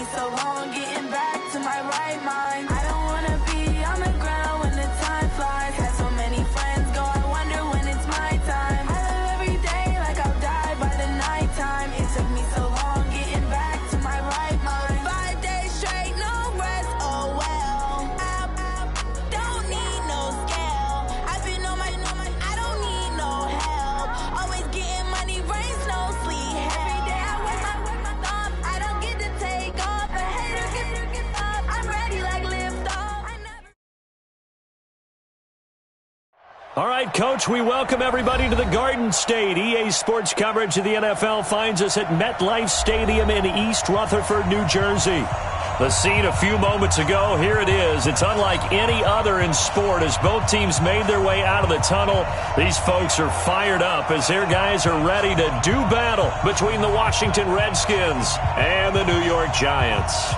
me so long getting back to my right mind. I don't wanna be on the ground when the time flies. Had so many friends go, I wonder when it's my time. I live every day like I'll die by the nighttime. It took me so long getting back to my right mind. 5 days straight, no rest, oh well. I don't need no scale. I've been on my, I don't need no help. Always getting money, rain, snow, sleet. Every day I work my thumb. I don't get to take off. A hater get up. I'm ready like lift off. All right, Coach, we welcome everybody to the Garden State. EA Sports coverage of the NFL finds us at MetLife Stadium in East Rutherford, New Jersey. The scene a few moments ago, here it is. It's unlike any other in sport as both teams made their way out of the tunnel. These folks are fired up as their guys are ready to do battle between the Washington Redskins and the New York Giants.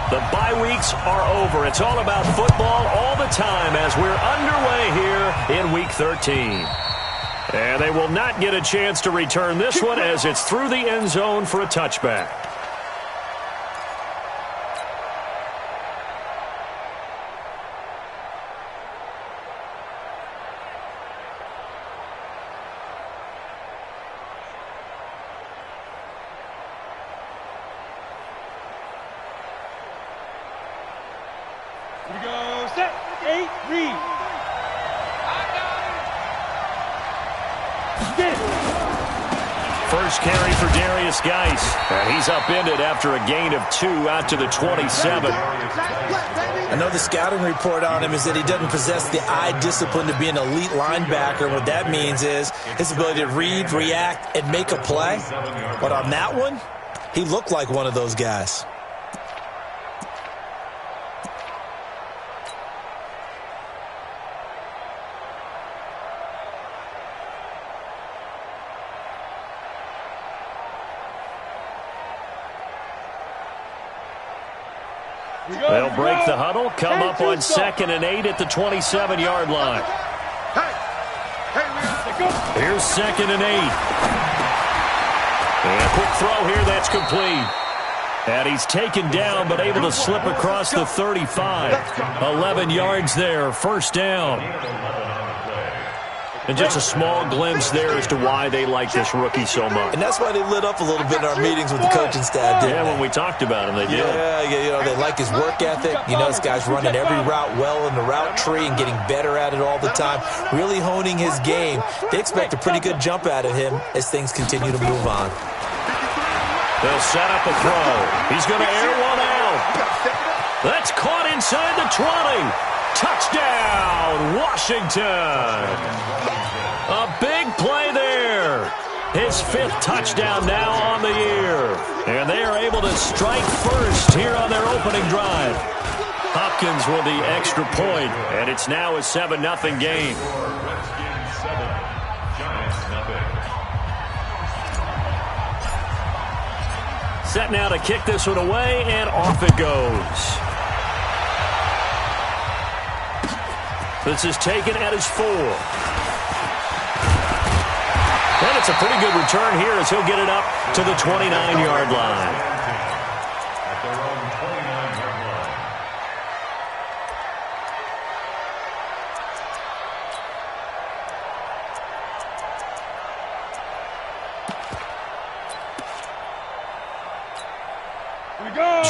The bye weeks are over. It's all about football all the time as we're underway here in Week 13. And they will not get a chance to return this one as it's through the end zone for a touchback. Here we go, set, 8, read. First carry for Darius Geis. And he's upended after a gain of 2 out to the 27. I know the scouting report on him is that he doesn't possess the eye discipline to be an elite linebacker. What that means is his ability to read, react, and make a play. But on that one, he looked like one of those guys. They'll break the huddle, come up on 2nd and 8 at the 27-yard line. Here's 2nd and 8. And a quick throw here, that's complete. And he's taken down, but able to slip across the 35. 11 yards there, first down. And just a small glimpse there as to why they like this rookie so much. And that's why they lit up a little bit in our meetings with the coaching staff, didn't they? When we talked about him, they did. Yeah, they like his work ethic. You know, this guy's running every route well in the route tree and getting better at it all the time, really honing his game. They expect a pretty good jump out of him as things continue to move on. They'll set up a throw. He's going to air one out. That's caught inside the 20. Touchdown, Washington. A big play there. His 5th touchdown now on the year. And they are able to strike first here on their opening drive. Hopkins with the extra point, and it's now a 7-0 game. Set now to kick this one away, and off it goes. This is taken at his 4. And it's a pretty good return here as he'll get it up to the 29-yard line.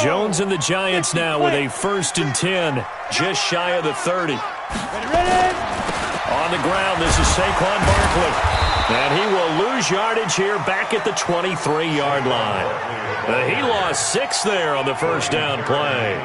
Jones and the Giants now with a 1st and 10, just shy of the 30. Ready. On the ground, this is Saquon Barkley. And he will lose yardage here back at the 23-yard line. He lost 6 there on the first down play.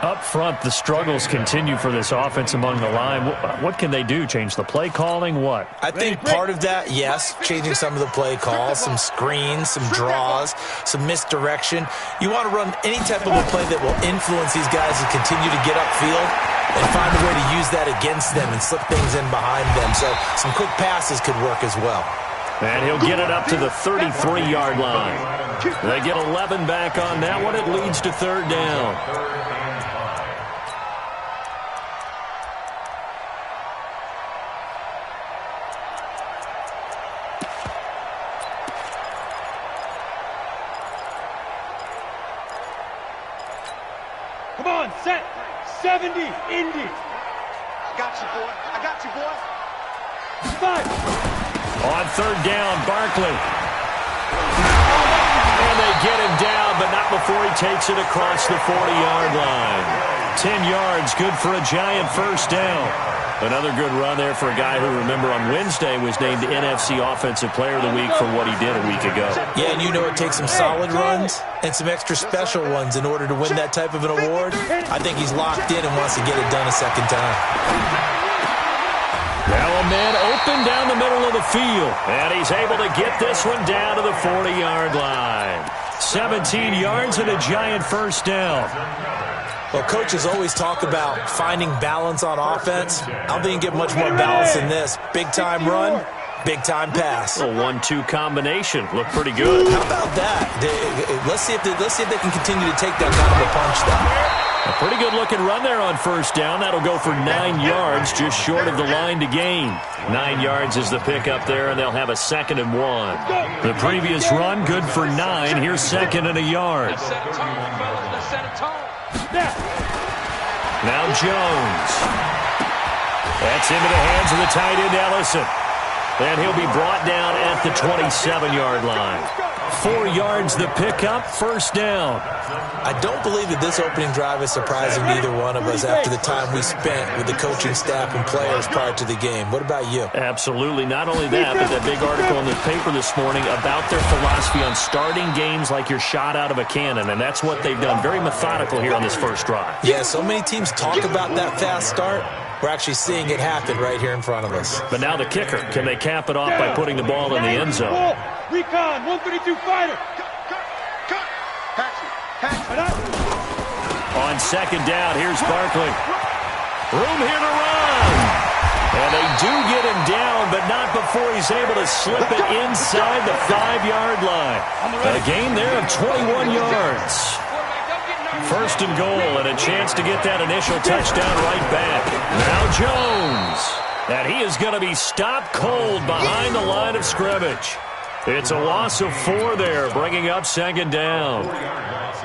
Up front, the struggles continue for this offense among the line. What can they do? Change the play calling? What? I think part of that, yes, changing some of the play calls, some screens, some draws, some misdirection. You want to run any type of a play that will influence these guys and continue to get upfield and find a way to use that against them and slip things in behind them. So some quick passes could work as well. And he'll get it up to the 33-yard line. They get 11 back on that one. It leads to third down. Come on, set. 70, Indy. I got you, boy. I got you, boy. 5. On third down, Barkley. And they get him down, but not before he takes it across the 40-yard line. 10 yards, good for a Giant first down. Another good run there for a guy who, remember, on Wednesday was named NFC Offensive Player of the Week for what he did a week ago. Yeah, and you know it takes some solid runs and some extra special ones in order to win that type of an award. I think he's locked in and wants to get it done a second time. Now a man open down the middle of the field, and he's able to get this one down to the 40-yard line. 17 yards and a Giant first down. Well, coaches always talk about finding balance on offense. I don't think you get much more balance than this. Big-time run, big-time pass. A 1-2 combination. Looked pretty good. How about that? Let's see if they can continue to take that kind of a punch, though. A pretty good-looking run there on first down. That'll go for 9 yards, just short of the line to gain. 9 yards is the pickup there, and they'll have a 2nd and 1. The previous run, good for 9. Here's 2nd and a yard. Now Jones. That's into the hands of the tight end, Ellison. And he'll be brought down at the 27-yard line. 4 yards the pickup, first down. I don't believe that this opening drive is surprising neither one of us after the time we spent with the coaching staff and players prior to the game. What about you? Absolutely. Not only that, but that big article in the paper this morning about their philosophy on starting games like you're shot out of a cannon, and that's what they've done. Very methodical here on this first drive. Yeah, so many teams talk about that fast start. We're actually seeing it happen right here in front of us. But now the kicker. Can they cap it off by putting the ball in the end zone? Recon, 132 fighter. On second down, here's Barkley. Room here to run. And they do get him down, but not before he's able to slip it inside the 5-yard line. A gain there of 21 yards. First and goal, and a chance to get that initial touchdown right back. Now Jones. And he is going to be stopped cold behind the line of scrimmage. It's a loss of 4 there, bringing up 2nd down.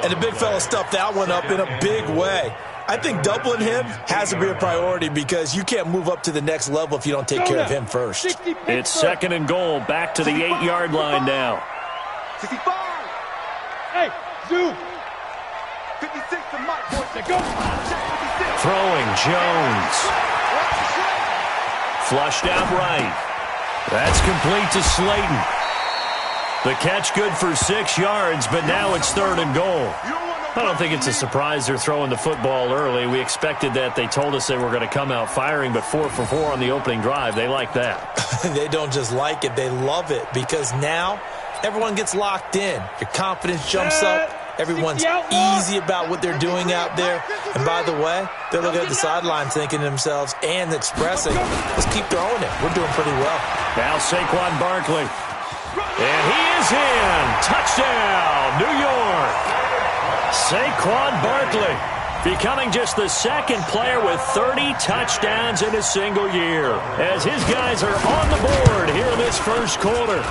And the big fella stuffed that one up in a big way. I think doubling him has to be a priority because you can't move up to the next level if you don't take care of him first. It's 2nd and goal, back to the 8-yard line now. 65. Hey, zoom. 56 to Mike. Go. Throwing Jones. Flushed out right. That's complete to Slayton. The catch good for 6 yards, but now it's 3rd and goal. I don't think it's a surprise they're throwing the football early. We expected that. They told us they were going to come out firing, but 4 for 4 on the opening drive. They like that. They don't just like it. They love it because now everyone gets locked in. Your confidence jumps up. Everyone's easy about what they're doing out there. And by the way, they're looking at the sideline thinking to themselves and expressing, let's keep throwing it. We're doing pretty well. Now Saquon Barkley. And he is in. Touchdown, New York. Saquon Barkley becoming just the 2nd player with 30 touchdowns in a single year. As his guys are on the board here in this first quarter.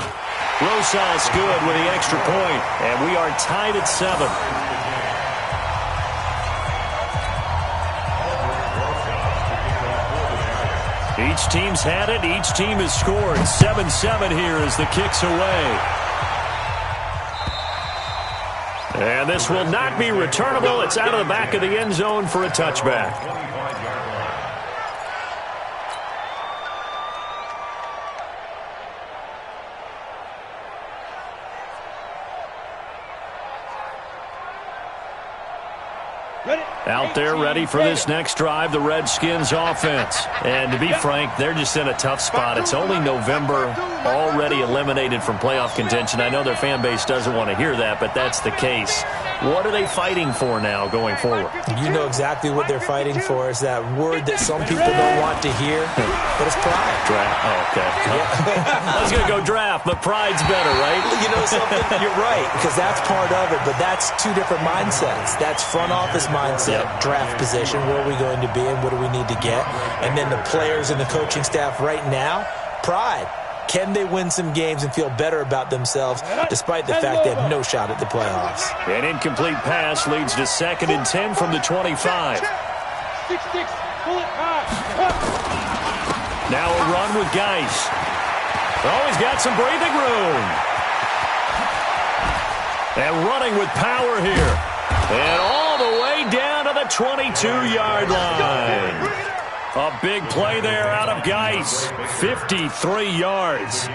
Rosas good with the extra point, and we are tied at 7. Each team's had it. Each team has scored. 7-7 here as the kick's away. And this will not be returnable. It's out of the back of the end zone for a touchback. Out there ready for this next drive, the Redskins offense. And to be frank, they're just in a tough spot. It's only November, already eliminated from playoff contention. I know their fan base doesn't want to hear that, but that's the case. What are they fighting for now going forward? You know exactly what they're fighting for. Is that word that some people don't want to hear, but it's pride. Draft. Oh, okay. I was going to go draft, but pride's better, right? You know something? You're right, because that's part of it, but that's two different mindsets. That's front office mindset, draft position, where are we going to be and what do we need to get? And then the players and the coaching staff right now, pride. Can they win some games and feel better about themselves despite the fact they have no shot at the playoffs? An incomplete pass leads to 2nd and 10 from the 25. Now a run with Geis. Oh, he's got some breathing room. And running with power here. And all the way down to the 22-yard line. A big play there out of Geis. 53 yards.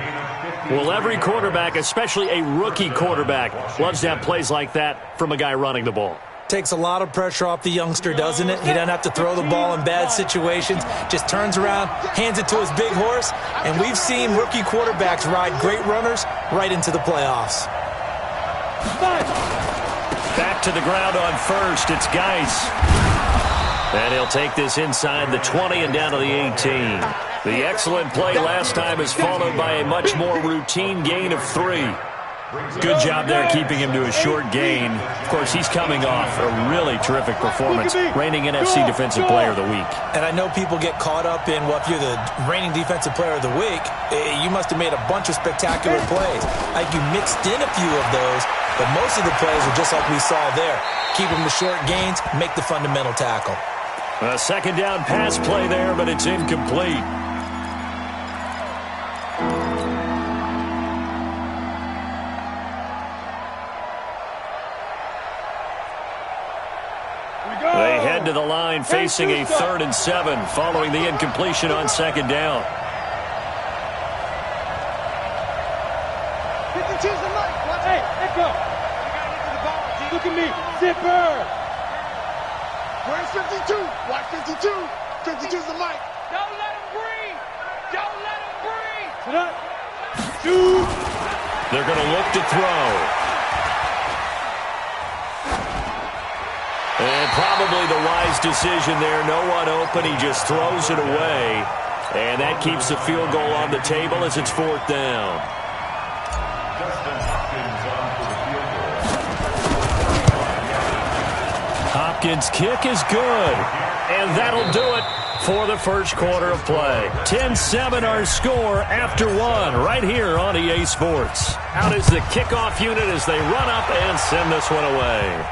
Well, every quarterback, especially a rookie quarterback, loves to have plays like that from a guy running the ball. Takes a lot of pressure off the youngster, doesn't it? He doesn't have to throw the ball in bad situations. Just turns around, hands it to his big horse. And we've seen rookie quarterbacks ride great runners right into the playoffs. Back to the ground on first. It's Geis. And he'll take this inside the 20 and down to the 18. The excellent play last time is followed by a much more routine gain of 3. Good job there keeping him to a short gain. Of course, he's coming off a really terrific performance, reigning NFC Defensive Player of the Week. And I know people get caught up in, well, if you're the reigning Defensive Player of the Week, you must have made a bunch of spectacular plays. Like you mixed in a few of those, but most of the plays are just like we saw there. Keep them to short gains, make the fundamental tackle. A 2nd down pass play there, but it's incomplete. They head to the line facing a 3rd and 7 following the incompletion on 2nd down. 52's the mic. Hey, let's go. Look at me. Zipper. Where's 52? Watch 52. 52's the mic. Don't let him breathe. Don't let him breathe. Sit up. Shoot. They're going to look to throw. And probably the wise decision there. No one open. He just throws it away. And that keeps the field goal on the table as it's 4th down. Hopkins' kick is good. And that'll do it for the first quarter of play. 10-7 our score after 1 right here on EA Sports. Out is the kickoff unit as they run up and send this one away.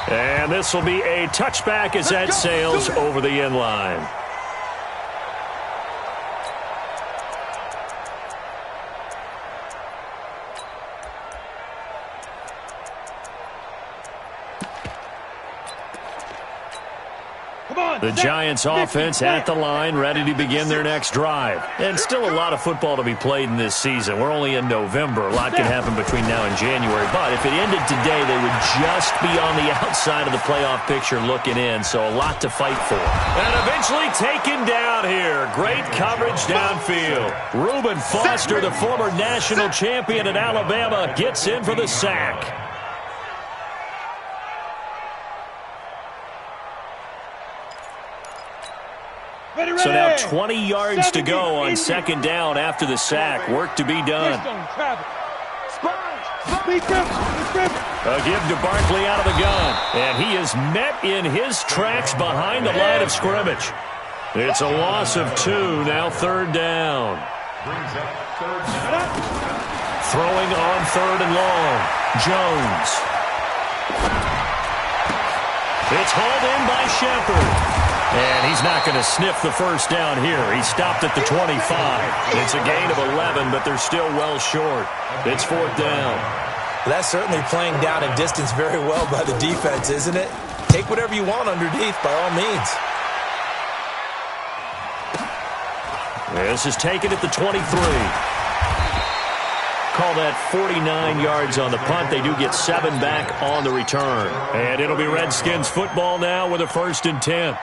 And this will be a touchback as that sails over the end line. The Giants offense at the line, ready to begin their next drive. And still a lot of football to be played in this season. We're only in November. A lot can happen between now and January. But if it ended today, they would just be on the outside of the playoff picture looking in. So a lot to fight for. And eventually taken down here. Great coverage downfield. Reuben Foster, the former national champion at Alabama, gets in for the sack. So now 20 yards to go on 2nd down after the sack. Work to be done. A give to Barkley out of the gun. And he is met in his tracks behind the line of scrimmage. It's a loss of 2, now 3rd down. Throwing on 3rd and long. Jones. It's hauled in by Shepard. And he's not going to sniff the first down here. He stopped at the 25. It's a gain of 11, but they're still well short. It's 4th down. That's certainly playing down in distance very well by the defense, isn't it? Take whatever you want underneath, by all means. This is taken at the 23. call that 49 yards on the punt. They do get 7 back on the return. And it'll be Redskins football now with a 1st and 10.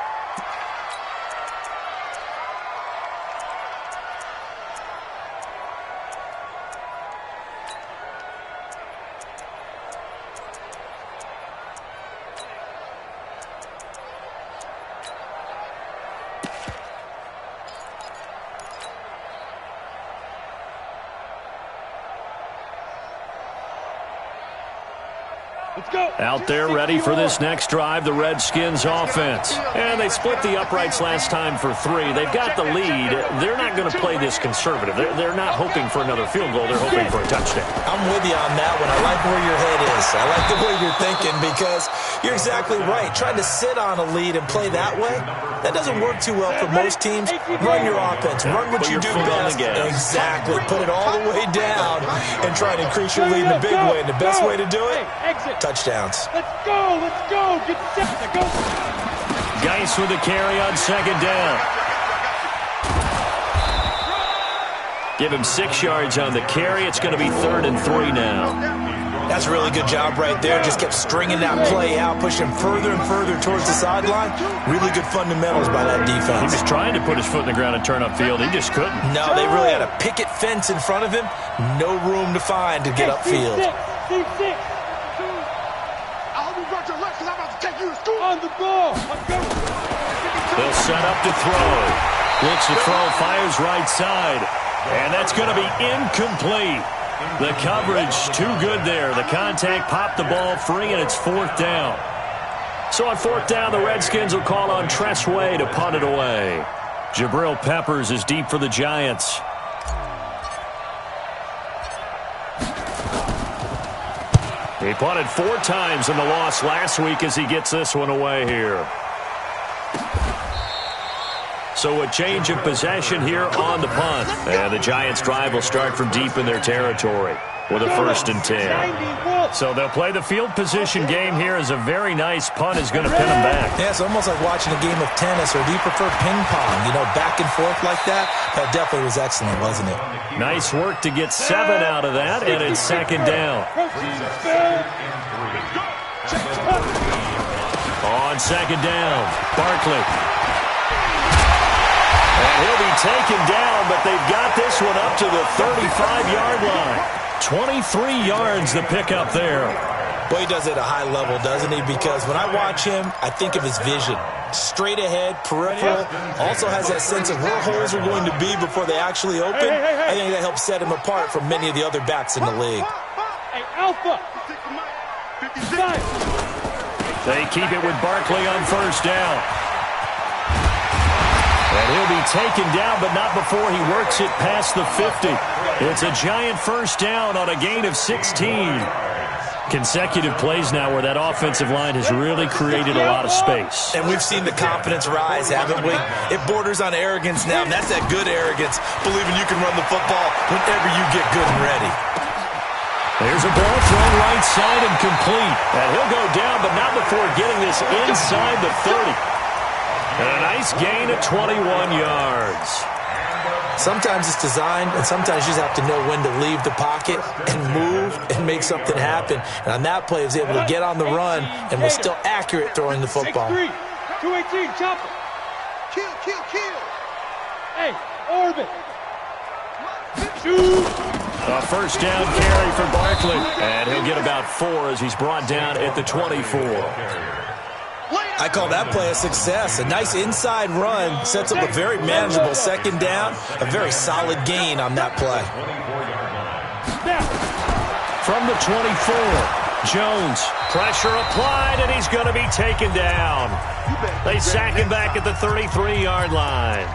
Out there ready for this next drive, the Redskins offense. And they split the uprights last time for 3. They've got the lead. They're not going to play this conservative. They're not hoping for another field goal. They're hoping for a touchdown. I'm with you on that one. I like where your head is. I like the way you're thinking because you're exactly right. Trying to sit on a lead and play that way, that doesn't work too well for most teams. Run your offense. Run what you do best. Exactly. Put it all the way down and try to increase your lead in a big way. And the best way to do it, touchdowns. Let's go, get set, go. Geis with the carry on 2nd down. Give him 6 yards on the carry. It's going to be 3rd and 3 now. That's a really good job right there. Just kept stringing that play out, pushing further and further towards the sideline. Really good fundamentals by that defense. He was trying to put his foot in the ground and turn upfield. He just couldn't. No, they really had a picket fence in front of him. No room to find to get upfield. On the ball. They'll set up to throw. Looks to throw, fires right side. And that's going to be incomplete. The coverage too good there. The contact popped the ball free, and it's 4th down. So on 4th down, the Redskins will call on Tressway to punt it away. Jabril Peppers is deep for the Giants. He punted 4 times in the loss last week as he gets this one away here. So a change of possession here on the punt. And the Giants' drive will start from deep in their territory with a 1st and 10. So they'll play the field position game here as a very nice punt is going to pin them back. Yeah, it's almost like watching a game of tennis, or do you prefer ping pong? You know, back and forth like that? That definitely was excellent, wasn't it? Nice work to get 7 out of that, and it's 2nd down. On 2nd down, Barkley. And he'll be taken down, but they've got this one up to the 35-yard line. 23 yards the pickup there. Well, he does it at a high level, doesn't he? Because when I watch him, I think of his vision. Straight ahead, peripheral. Also has that sense of where holes are going to be before they actually open. I think that helps set him apart from many of the other backs in the league. Hey, Alpha. They keep it with Barkley on 1st down. And he'll be taken down, but not before he works it past the 50. It's a Giant 1st down on a gain of 16. Consecutive plays now where that offensive line has really created a lot of space. And we've seen the confidence rise, haven't we? It borders on arrogance now, and that's that good arrogance, believing you can run the football whenever you get good and ready. There's a ball thrown right side and complete. And he'll go down, but not before getting this inside the 30. And a nice gain of 21 yards. Sometimes it's designed, and sometimes you just have to know when to leave the pocket and move and make something happen. And on that play, he was able to get on the run and was still accurate throwing the football. 218, chopper. Kill. Hey, orbit. Shoot. A 1st down carry for Barkley. And he'll get about 4 as he's brought down at the 24. I call that play a success. A nice inside run sets up a very manageable 2nd down. A very solid gain on that play. From the 24, Jones, pressure applied, and he's going to be taken down. They sack him back at the 33-yard line.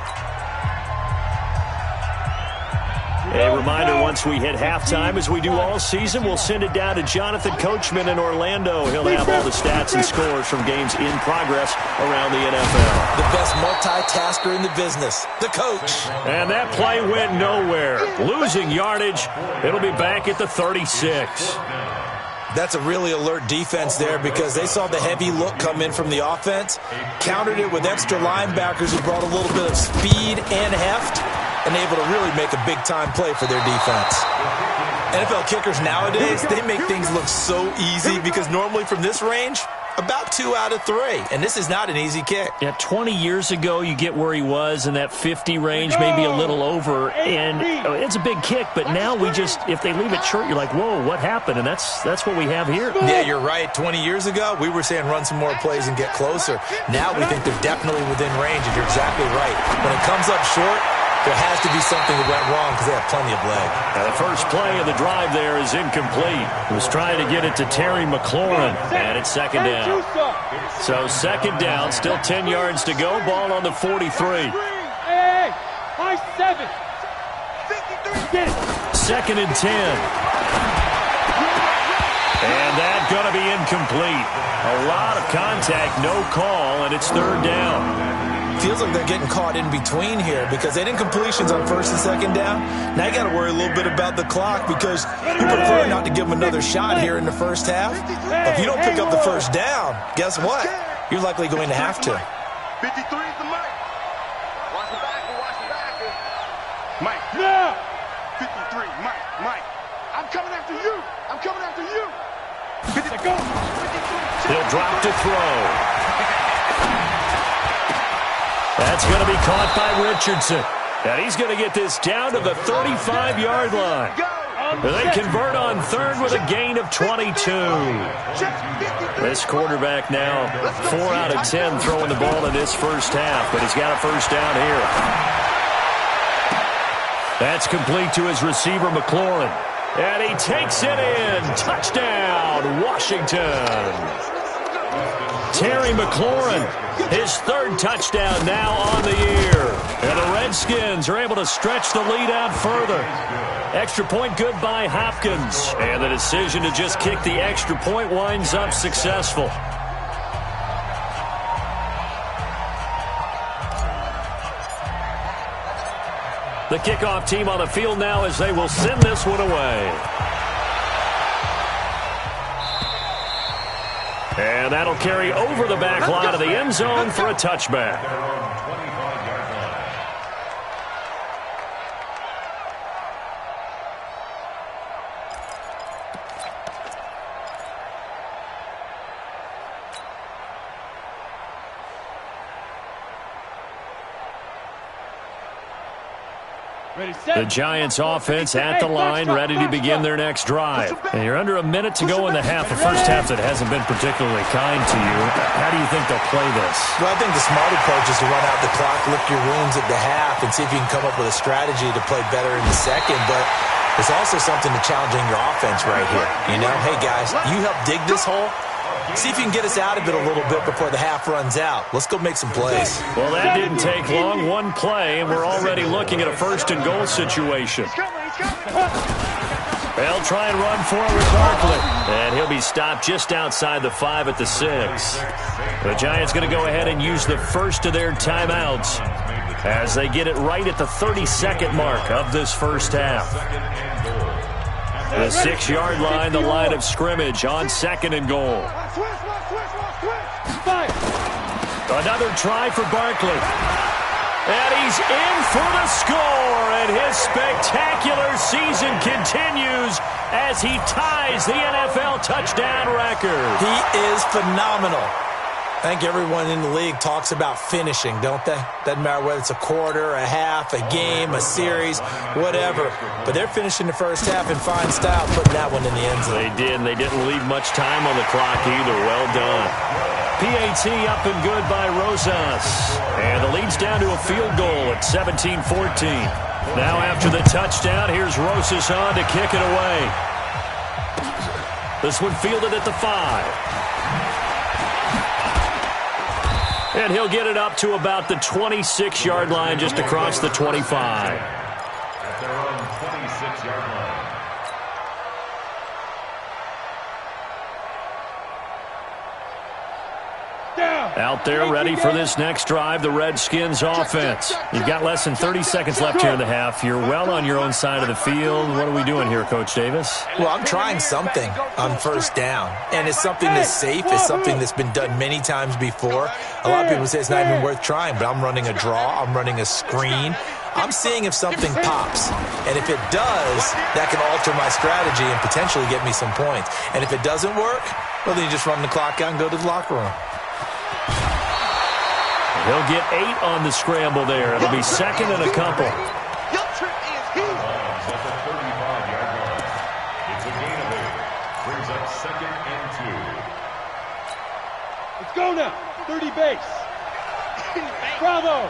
A reminder, once we hit halftime, as we do all season, we'll send it down to Jonathan Coachman in Orlando. He'll have all the stats and scores from games in progress around the NFL. The best multitasker in the business, the coach. And that play went nowhere. Losing yardage. It'll be back at the 36. That's a really alert defense there because they saw the heavy look come in from the offense, countered it with extra linebackers who brought a little bit of speed and heft, and able to really make a big-time play for their defense. NFL kickers nowadays, they make things look so easy because normally from this range, about 2 out of 3. And this is not an easy kick. Yeah, 20 years ago, you get where he was in that 50 range, maybe a little over. And it's a big kick, but now we just, if they leave it short, you're like, whoa, what happened? And that's what we have here. Yeah, you're right. 20 years ago, we were saying run some more plays and get closer. Now we think they're definitely within range, and you're exactly right. When it comes up short, there has to be something that went wrong because they have plenty of leg. Now the first play of the drive there is incomplete. He was trying to get it to Terry McLaurin, and it's second down. So second down, still 10 yards to go. Ball on the 43. Hey, high 7. 53. Second and 10. And that's going to be incomplete. A lot of contact, no call, and it's third down. Feels like they're getting caught in between here because they didn't completions on first and second down. Now you got to worry a little bit about the clock because you prefer not to give them another shot here in the first half. But if you don't pick up the first down, guess what? You're likely going to have to. 53 is the mic. Watch the back. Mike. No. 53, Mike. I'm coming after you. Go. He'll drop to throw. That's going to be caught by Richardson. And he's going to get this down to the 35-yard line. They convert on third with a gain of 22. This quarterback now 4 out of 10 throwing the ball in this first half, but he's got a first down here. That's complete to his receiver, McLaurin. And he takes it in. Touchdown, Washington. Terry McLaurin, his third touchdown now on the year. And the Redskins are able to stretch the lead out further. Extra point good by Hopkins. And the decision to just kick the extra point winds up successful. The kickoff team on the field now as they will send this one away. And that'll carry over the back line of the end zone for a touchback. The Giants offense at the line, ready to begin their next drive. And you're under a minute to go in the half. The first half that hasn't been particularly kind to you. How do you think they'll play this? Well, I think the smart approach is to run out the clock, lick your wounds at the half, and see if you can come up with a strategy to play better in the second. But there's also something to challenging your offense right here. You know, hey, guys, you help dig this hole. See if you can get us out of it a little bit before the half runs out. Let's go make some plays. Well, that didn't take long. One play, and we're already looking at a first-and-goal situation. They'll try and run forward Barkley. And he'll be stopped just outside the 5 at the 6. The Giants going to go ahead and use the first of their timeouts as they get it right at the 32nd mark of this first half. The 6-yard line, the line of scrimmage on second and goal. Another try for Barkley. And he's in for the score. And his spectacular season continues as he ties the NFL touchdown record. He is phenomenal. I think everyone in the league talks about finishing, don't they? Doesn't matter whether it's a quarter, a half, a game, a series, whatever. But they're finishing the first half in fine style, putting that one in the end zone. They did, and they didn't leave much time on the clock either. Well done. PAT up and good by Rosas. And the lead's down to a field goal at 17-14. Now after the touchdown, here's Rosas on to kick it away. This one fielded at the 5. And he'll get it up to about the 26-yard line, just across the 25. At their own 26-yard line. Out there ready for this next drive, the Redskins offense. You've got less than 30 seconds left here in the half. You're well on your own side of the field. What are we doing here, Coach Davis? Well, I'm trying something on first down, and it's something that's safe. It's something that's been done many times before. A lot of people say it's not even worth trying, but I'm running a draw. I'm running a screen. I'm seeing if something pops. And if it does, that can alter my strategy and potentially get me some points. And if it doesn't work, well, then you just run the clock out and go to the locker room. He'll get 8 on the scramble there. It'll be second and a couple. At the 35-yard line. It's a gain of 8. Brings up second and 2. Let's go now. 30 base. Bravo.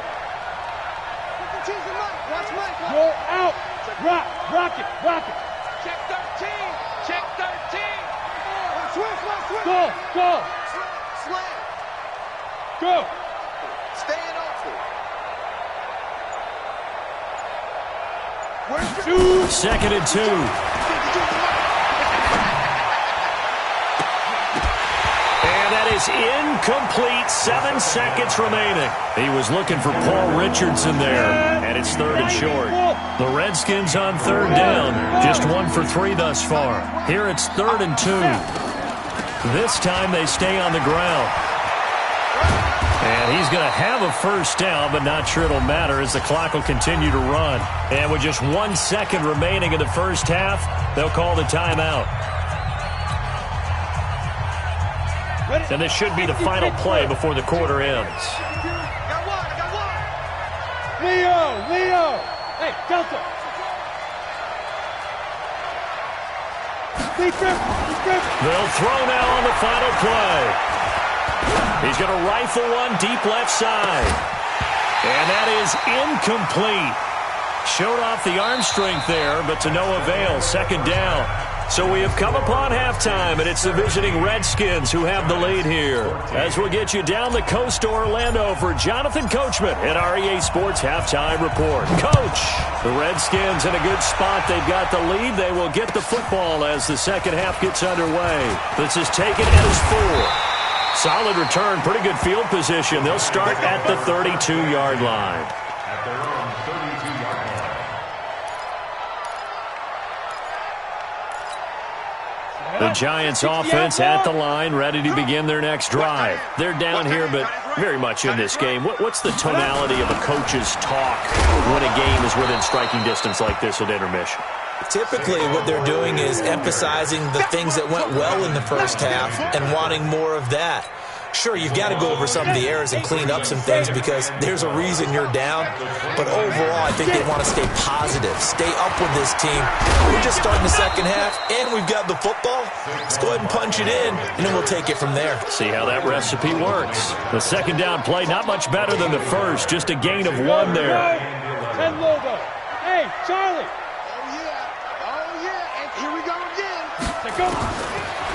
Go out. Rock it. Check 13. Check 13. Switch. Go. Slam. Go. Staying open. Second and 2. And that is incomplete. 7 seconds remaining. He was looking for Paul Richardson there, and it's third and short. The Redskins on third down. Just 1 for 3 thus far. Here it's third and 2. This time they stay on the ground. And he's going to have a first down, but not sure it'll matter as the clock will continue to run. And with just 1 second remaining in the first half, they'll call the timeout. And this should be the final play before the quarter ends. Got one. Leo. Hey, Delta. They'll throw now on the final play. He's going to rifle one deep left side. And that is incomplete. Showed off the arm strength there, but to no avail. Second down. So we have come upon halftime, and it's the visiting Redskins who have the lead here. As we'll get you down the coast to Orlando for Jonathan Coachman at our EA Sports Halftime Report. Coach, the Redskins in a good spot. They've got the lead. They will get the football as the second half gets underway. This is taken as 4. Solid return, pretty good field position. They'll start at the 32-yard line. At their own 32-yard line. The Giants offense at the line, ready to begin their next drive. They're down here, but very much in this game. What's the tonality of a coach's talk when a game is within striking distance like this at intermission? Typically, what they're doing is emphasizing the things that went well in the first half and wanting more of that. Sure, you've got to go over some of the errors and clean up some things because there's a reason you're down. But overall, I think they want to stay positive, stay up with this team. We're just starting the second half, and we've got the football. Let's go ahead and punch it in, and then we'll take it from there. See how that recipe works. The second down play, not much better than the first, just a gain of 1 there. 10 logo. Hey, Charlie. Oh, yeah. And here we go again. Go.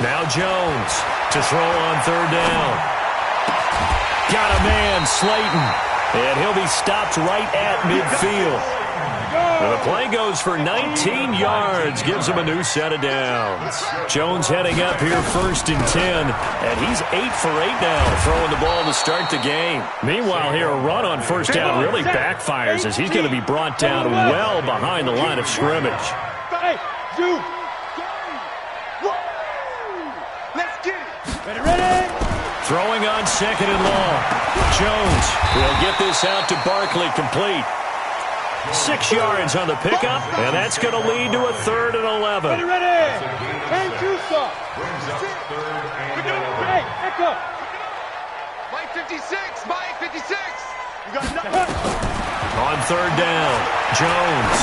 Now Jones to throw on third down. Got a man, Slayton. And he'll be stopped right at midfield. And the play goes for 19 yards, gives him a new set of downs. Jones heading up here first and 10, and he's 8 for 8 now, throwing the ball to start the game. Meanwhile, here a run on first down really backfires as he's going to be brought down well behind the line of scrimmage. Hey, Jude. Let's get it. Ready. Throwing on second and long. Jones will get this out to Barkley, complete. 6 yards on the pickup, and that's going to lead to a third and 11. Ready. And Tusa. Hey, Echo. Mike 56. Mike 56. You got nothing. On third down, Jones.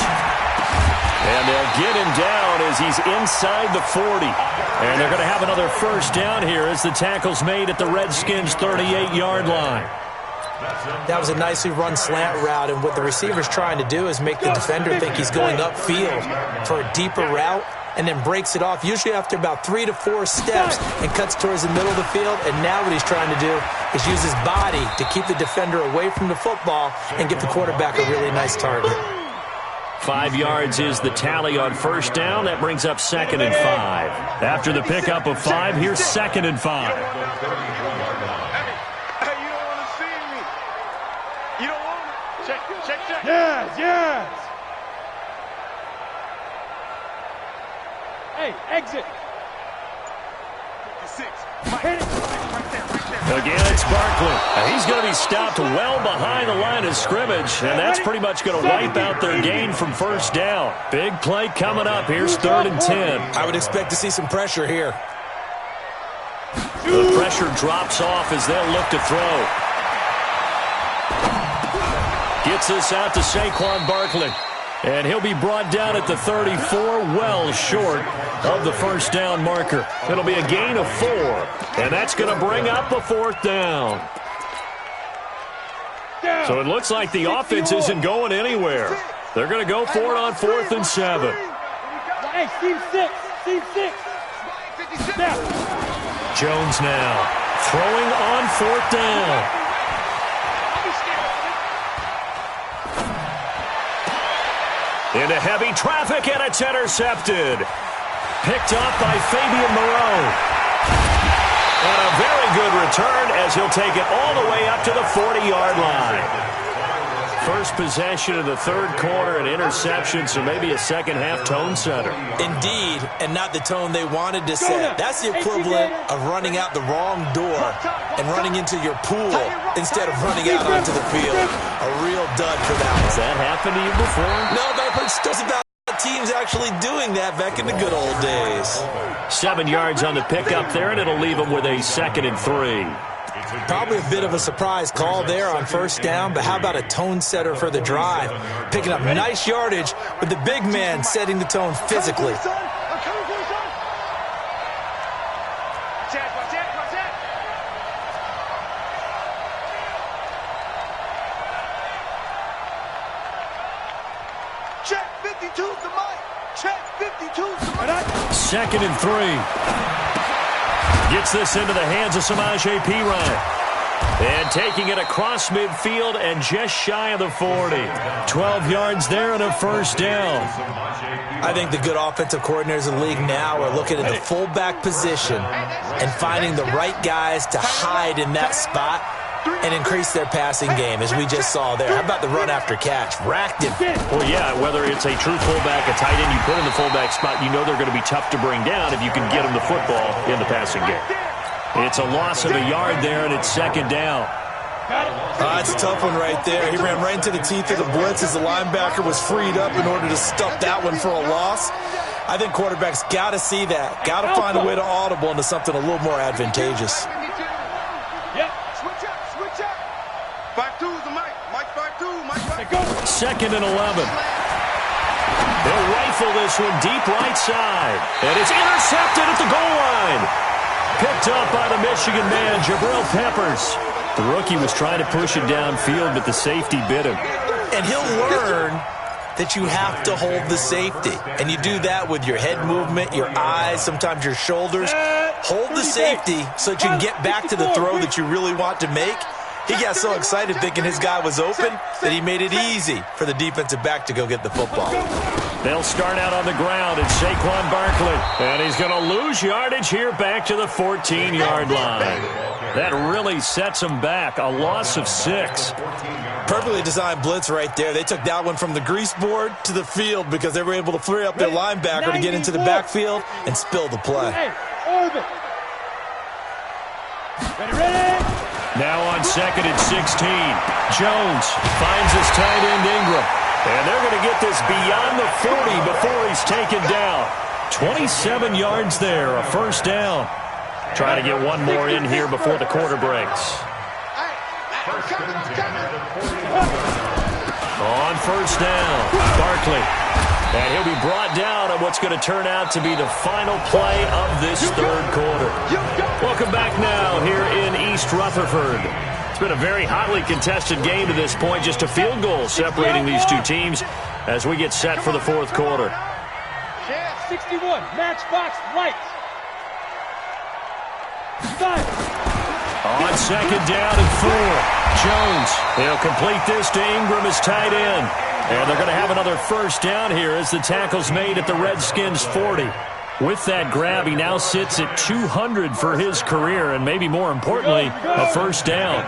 And they'll get him down as he's inside the 40. And they're going to have another first down here as the tackle's made at the Redskins' 38-yard line. That was a nicely run slant route, and what the receiver's trying to do is make the defender think he's going upfield for a deeper route and then breaks it off, usually after about 3 to 4 steps, and cuts towards the middle of the field. And now what he's trying to do is use his body to keep the defender away from the football and get the quarterback a really nice target. 5 yards is the tally on first down. That brings up second and 5. After the pickup of 5, here's second and 5. Hey, you don't want to see me. You don't want me. Check. Yes. Hey, exit. Again, it's Barkley. He's going to be stopped well behind the line of scrimmage, and that's pretty much going to wipe out their gain from first down. Big play coming up. Here's 3rd and 10. I would expect to see some pressure here. The pressure drops off as they'll look to throw. Gets this out to Saquon Barkley. And he'll be brought down at the 34, well short of the first down marker. It'll be a gain of 4, and that's going to bring up a 4th down. So it looks like the offense isn't going anywhere. They're going to go for it on 4th and 7. Hey, team 6. Team 6. Jones now throwing on 4th down. Into heavy traffic, and it's intercepted. Picked up by Fabian Moreau. And a very good return as he'll take it all the way up to the 40-yard line. First possession of the 3rd quarter, an interception, so maybe a second-half tone setter. Indeed, and not the tone they wanted to set. That's the equivalent of running out the wrong door and running into your pool instead of running out onto the field. A real dud for that one. Has that happened to you before? No, but I've heard stories about teams actually doing that back in the good old days. 7 yards on the pickup there, and it'll leave them with a 2nd and 3. Probably a bit of a surprise call there on first down, but how about a tone setter for the drive? Picking up nice yardage with the big man setting the tone physically. Check 52's the mic. Check 52's the mic. 2nd and 3. Gets this into the hands of Samaje Perine. And taking it across midfield and just shy of the 40. 12 yards there and a first down. I think the good offensive coordinators in the league now are looking at the fullback position and finding the right guys to hide in that spot and increase their passing game, as we just saw there. How about the run after catch? Racked him. Well, yeah, whether it's a true fullback, a tight end you put in the fullback spot, you know they're going to be tough to bring down if you can get them the football in the passing game. It's a loss of a yard there, and it's 2nd down. That's a tough one right there. He ran right into the teeth of the blitz as the linebacker was freed up in order to stuff that one for a loss. I think quarterbacks got to see that. Got to find a way to audible into something a little more advantageous. Switch up. 5-2's the mic. Mike 5-2. Mike 5-2. 2nd and 11. They'll rifle this one deep right side. And it's intercepted at the goal line. Picked up by the Michigan man, Jabril Peppers. The rookie was trying to push it downfield, but the safety bit him. And he'll learn that you have to hold the safety. And you do that with your head movement, your eyes, sometimes your shoulders. Hold the safety so that you can get back to the throw that you really want to make. He got so excited thinking his guy was open that he made it easy for the defensive back to go get the football. They'll start out on the ground. It's Saquon Barkley. And he's going to lose yardage here back to the 14-yard line. That really sets him back. A loss of 6. Perfectly designed blitz right there. They took that one from the grease board to the field because they were able to free up their linebacker to get into the backfield and spill the play. Ready. Now on 2nd and 16. Jones finds his tight end Ingram. And they're going to get this beyond the 40 before he's taken down. 27 yards there, a first down. Trying to get one more in here before the quarter breaks. On first down, Barkley. And he'll be brought down on what's going to turn out to be the final play of this 3rd quarter. Welcome back now here in East Rutherford. It's been a very hotly contested game to this point. Just a field goal separating these two teams as we get set for the 4th quarter. 61, matchbox lights. On 2nd down and 4, Jones. He'll complete this to Ingram as tight end. And they're going to have another first down here as the tackle's made at the Redskins' 40. With that grab, he now sits at 200 for his career, and maybe more importantly, a first down.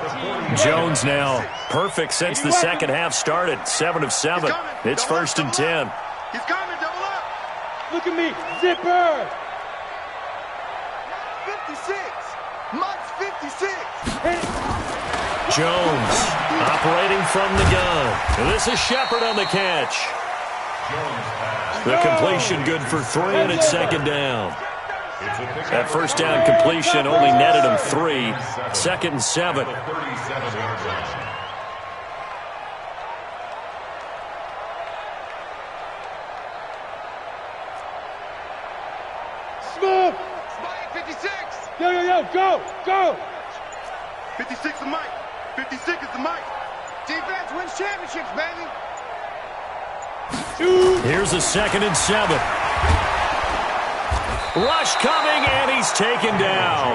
Jones now perfect since the second half started, 7 of 7. It's 1st and 10. He's coming, double up. Look at me, zipper. 56. Mike's 56. Jones operating from the gun. This is Shepard on the catch. The completion good for 3, and it's second down. That first down completion only netted him 3. Second and 7. Smooth. Mike 56. Yo, go. 56 is Mike. 56 is the Mike. Defense wins championships, baby. Here's a second and 7. Rush coming, and he's taken down.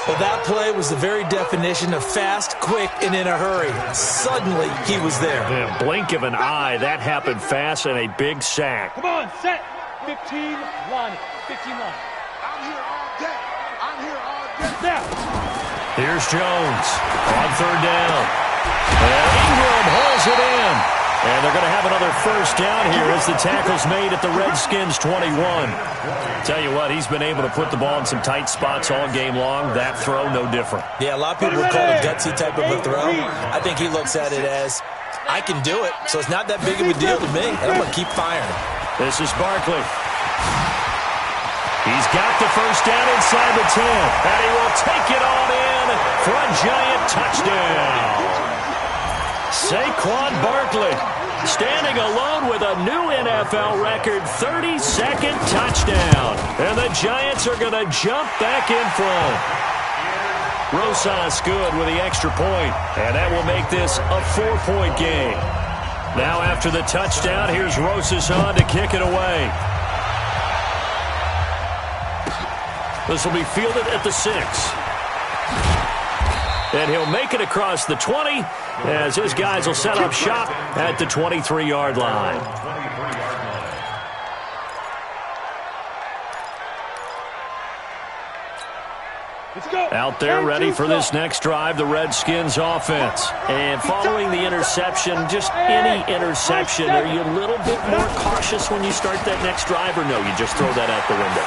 Well, that play was the very definition of fast, quick, and in a hurry. Suddenly, he was there. The blink of an eye, that happened fast, and a big sack. Come on, set. 15 line. 15 line. I'm here all day. I'm here all day. Now. Here's Jones on third down. And Ingram hauls it in. And they're going to have another first down here as the tackle's made at the Redskins' 21. Tell you what, he's been able to put the ball in some tight spots all game long. That throw, no different. Yeah, a lot of people would call it a gutsy type of a throw. I think he looks at it as, I can do it, so it's not that big of a deal to me, and I'm going to keep firing. This is Barkley. He's got the first down inside the 10, and he will take it on in for a giant touchdown. Saquon Barkley standing alone with a new NFL record 32nd touchdown. And the Giants are going to jump back in front. Rosas good with the extra point, and that will make this a 4-point game. Now after the touchdown, here's Rosas on to kick it away. This will be fielded at the 6. And he'll make it across the 20 as his guys will set up shop at the 23-yard line. Out there ready for this next drive, the Redskins offense. And following the interception, just any interception, are you a little bit more cautious when you start that next drive, or no, you just throw that out the window?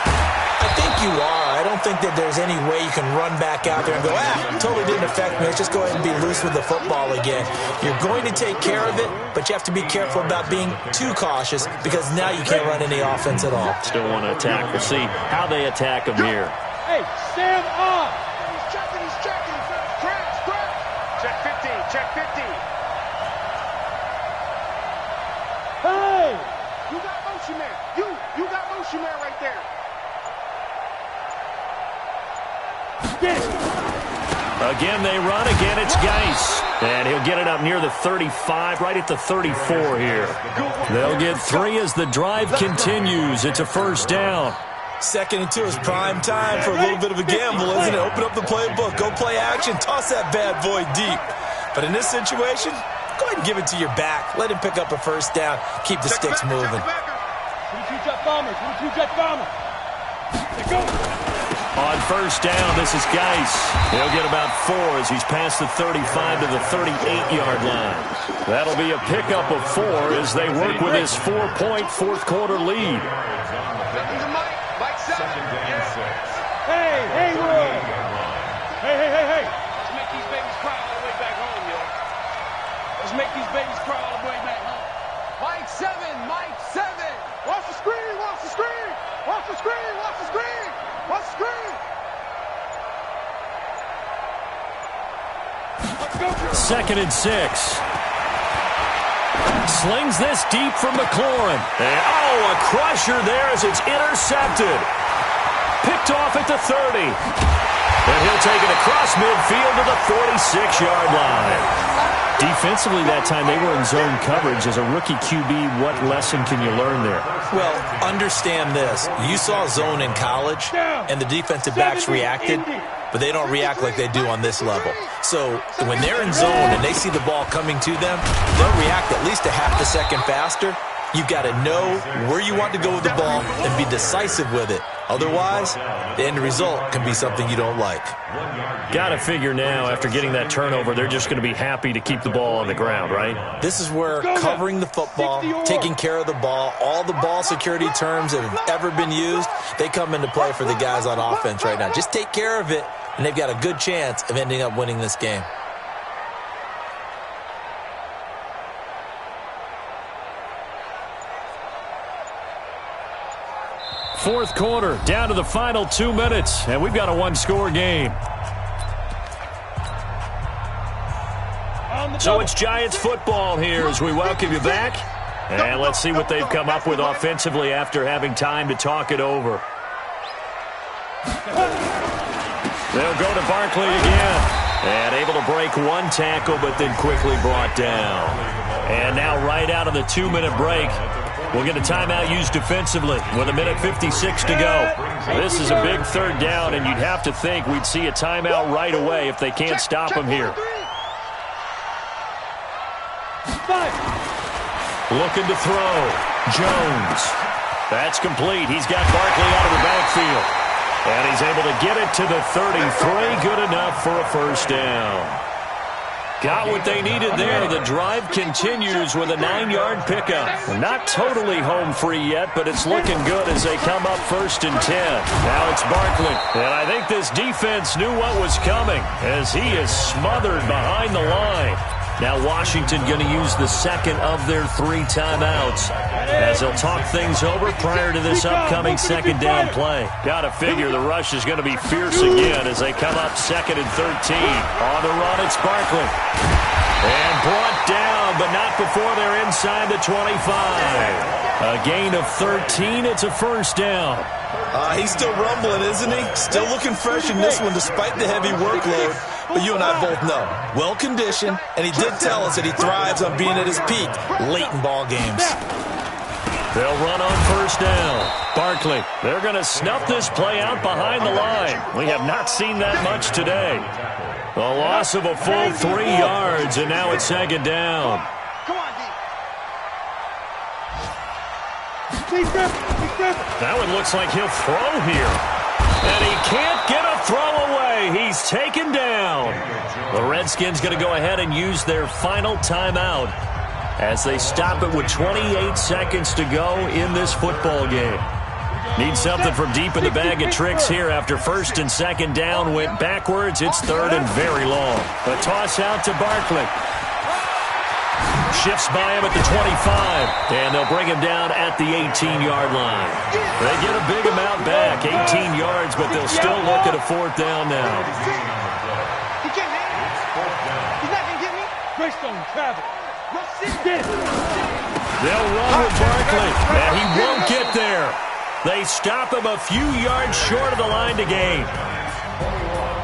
I think you are. I don't think that there's any way you can run back out there and go, totally didn't affect me. Let's just go ahead and be loose with the football again. You're going to take care of it, but you have to be careful about being too cautious because now you can't run any offense at all. Still want to attack. We'll see how they attack him here. Hey, Sam on. He's checking. Crash. Check 15, check 15. Hey. You got motion man. You got motion man right there. Again, they run. Again, it's Geis. And he'll get it up near the 35, right at the 34 here. They'll get 3 as the drive continues. It's a first down. 2nd and 2 is prime time for a little bit of a gamble, isn't it? Open up the playbook. Go play action. Toss that bad boy deep. But in this situation, go ahead and give it to your back. Let him pick up a first down. Keep the sticks moving. 22 jet bombers. 22 jet bomber. Let's go. On first down, this is Geis. He'll get about 4 as he's past the 35 to the 38-yard line. That'll be a pickup of 4 as they work with his 4-point fourth-quarter lead. Mike 7. Hey, Haywood. Hey. Let's make these babies cry all the way back home, yo. Let's make these babies cry all the way back home. Mike 7. Watch the screen. Watch the screen. Watch the screen. Watch the screen. Watch the screen. Second and 6. Slings this deep from McLaurin. And, a crusher there as it's intercepted. Picked off at the 30. And he'll take it across midfield to the 46-yard line. Defensively that time, they were in zone coverage. As a rookie QB, what lesson can you learn there? Well, understand this. You saw zone in college, and the defensive backs reacted, but they don't react like they do on this level. So when they're in zone and they see the ball coming to them, they'll react at least a half a second faster. You've got to know where you want to go with the ball and be decisive with it. Otherwise, the end result can be something you don't like. Got to figure now, after getting that turnover, they're just going to be happy to keep the ball on the ground, right? This is where covering the football, taking care of the ball, all the ball security terms that have ever been used, they come into play for the guys on offense right now. Just take care of it, and they've got a good chance of ending up winning this game. Fourth quarter, down to the final 2 minutes, and we've got a one-score game. So it's Giants football here as we welcome you back. And let's see what they've come up with offensively after having time to talk it over. They'll go to Barkley again. And able to break one tackle, but then quickly brought down. And now right out of the 2-minute break, we'll get a timeout used defensively with 1:56 to go. This is a big third down, and you'd have to think we'd see a timeout right away if they can't stop him here. Looking to throw. Jones. That's complete. He's got Barkley out of the backfield. And he's able to get it to the 33. Good enough for a first down. Got what they needed there. The drive continues with a 9-yard pickup. Not totally home free yet, but it's looking good as they come up 1st and 10. Now it's Barkley. And I think this defense knew what was coming as he is smothered behind the line. Now Washington going to use the second of their 3 timeouts as they'll talk things over prior to this upcoming second down play. Got to figure the rush is going to be fierce again as they come up 2nd and 13. On the run, it's Barkley. And brought down, but not before they're inside the 25. A gain of 13. It's a first down. He's still rumbling, isn't he? Still looking fresh in this one despite the heavy workload. But you and I both know, well-conditioned, and he did tell us that he thrives on being at his peak late in ball games. They'll run on first down. Barkley, they're going to snuff this play out behind the line. We have not seen that much today. A loss of a full 3 yards, and now it's 2nd down. That one looks like he'll throw here. And he can't get a throw away. He's taken down. The Redskins going to go ahead and use their final timeout as they stop it with 28 seconds to go in this football game. Need something from deep in the bag of tricks here after 1st and 2nd down went backwards. It's 3rd and very long. A toss out to Barkley. Shifts by him at the 25, and they'll bring him down at the 18-yard line. They get a big amount back, 18 yards, but they'll still look at a 4th down now. He can't handle it. He's not going to get me. Great stone, travel. They'll run with Barkley, and he won't get there. They stop him a few yards short of the line to gain.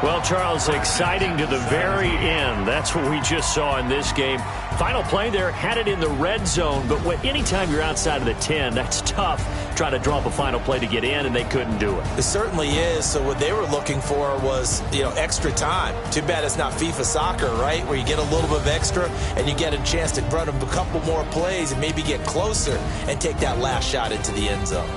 Well, Charles, exciting to the very end. That's what we just saw in this game. Final play there, had it in the red zone, but anytime you're outside of the 10, that's tough. Trying to draw up a final play to get in, and they couldn't do it. It certainly is. So what they were looking for was, extra time. Too bad it's not FIFA soccer, right, where you get a little bit of extra and you get a chance to run a couple more plays and maybe get closer and take that last shot into the end zone.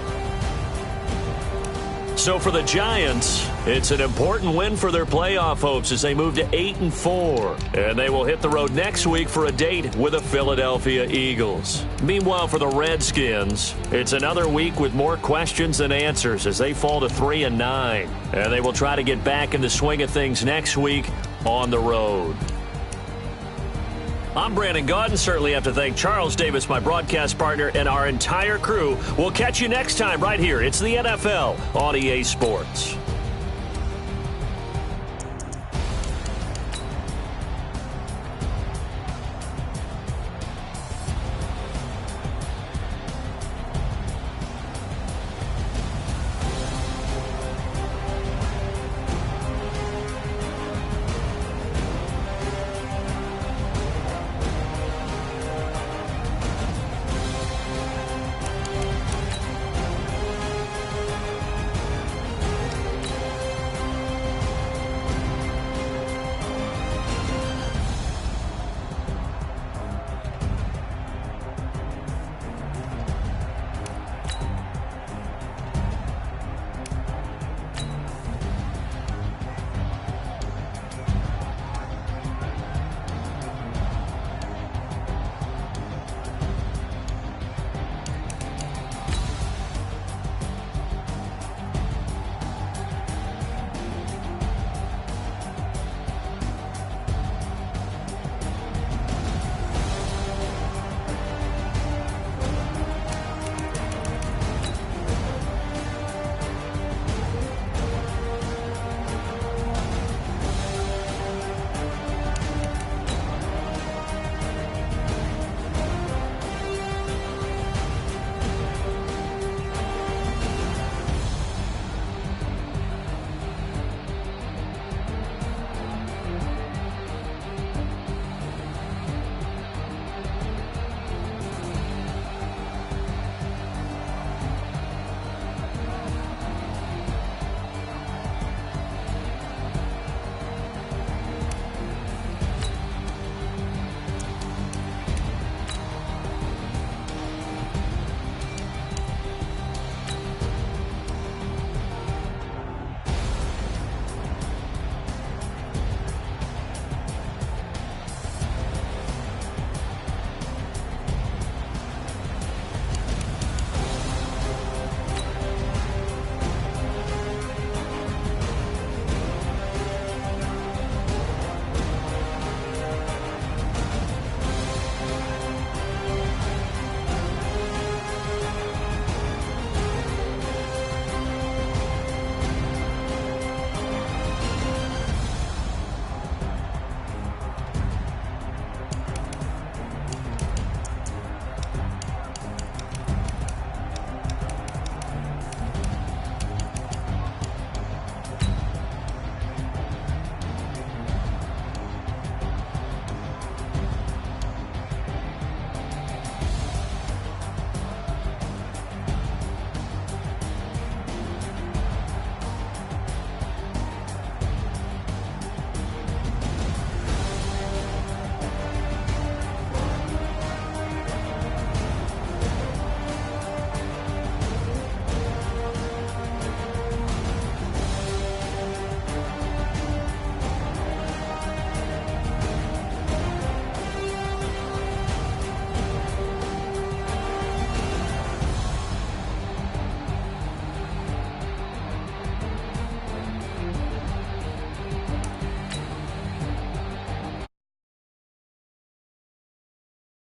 So for the Giants, it's an important win for their playoff hopes as they move to 8-4. And they will hit the road next week for a date with the Philadelphia Eagles. Meanwhile, for the Redskins, it's another week with more questions than answers as they fall to 3-9. And they will try to get back in the swing of things next week on the road. I'm Brandon Gaudin. Certainly have to thank Charles Davis, my broadcast partner, and our entire crew. We'll catch you next time right here. It's the NFL on EA Sports.